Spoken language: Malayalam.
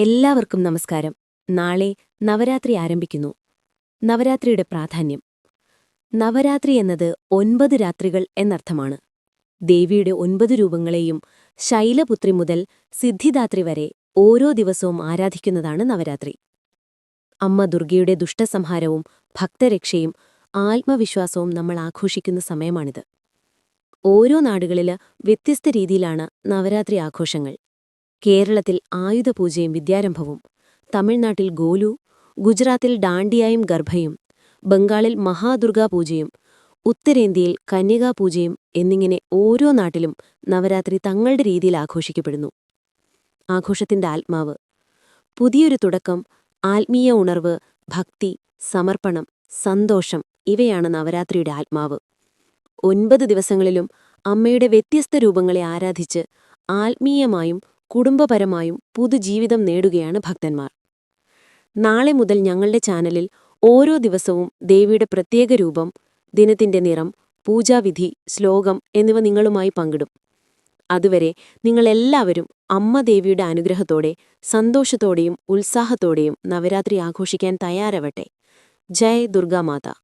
എല്ലാവർക്കും നമസ്കാരം. നാളെ നവരാത്രി ആരംഭിക്കുന്നു. നവരാത്രിയുടെ പ്രാധാന്യം. നവരാത്രി എന്നത് 9 രാത്രികൾ എന്നർത്ഥമാണ്. ദേവിയുടെ 9 രൂപങ്ങളെയും ശൈലപുത്രി മുതൽ സിദ്ധിദാത്രി വരെ ഓരോ ദിവസവും ആരാധിക്കുന്നതാണ് നവരാത്രി. അമ്മ ദുർഗയുടെ ദുഷ്ടസംഹാരവും ഭക്തരക്ഷയും ആത്മവിശ്വാസവും നമ്മൾ ആഘോഷിക്കുന്ന സമയമാണിത്. ഓരോ നാടുകളില് വ്യത്യസ്ത രീതിയിലാണ് നവരാത്രി ആഘോഷങ്ങൾ. കേരളത്തിൽ ആയുധപൂജയും വിദ്യാരംഭവും, തമിഴ്നാട്ടിൽ ഗോലു, ഗുജറാത്തിൽ ഡാണ്ടിയായും ഗർഭയും, ബംഗാളിൽ മഹാദുർഗാപൂജയും, ഉത്തരേന്ത്യയിൽ കന്യകാപൂജയും എന്നിങ്ങനെ ഓരോ നാട്ടിലും നവരാത്രി തങ്ങളുടെ രീതിയിൽ ആഘോഷിക്കപ്പെടുന്നു. ആഘോഷത്തിന്റെ ആത്മാവ്. പുതിയൊരു തുടക്കം, ആത്മീയ ഉണർവ്, ഭക്തി, സമർപ്പണം, സന്തോഷം ഇവയാണ് നവരാത്രിയുടെ ആത്മാവ്. 9 ദിവസങ്ങളിലും അമ്മയുടെ വ്യത്യസ്ത രൂപങ്ങളെ ആരാധിച്ച് ആത്മീയമായും കുടുംബപരമായും പുതുജീവിതം നേടുകയാണ് ഭക്തന്മാർ. നാളെ മുതൽ ഞങ്ങളുടെ ചാനലിൽ ഓരോ ദിവസവും ദേവിയുടെ പ്രത്യേക രൂപം, ദിനത്തിന്റെ നിറം, പൂജാവിധി, ശ്ലോകം എന്നിവ നിങ്ങളുമായി പങ്കിടും. അതുവരെ നിങ്ങളെല്ലാവരും അമ്മ ദേവിയുടെ അനുഗ്രഹത്തോടെ സന്തോഷത്തോടെയും ഉത്സാഹത്തോടെയും നവരാത്രി ആഘോഷിക്കാൻ തയ്യാറാവട്ടെ. ജയ് ദുർഗാമാതാ.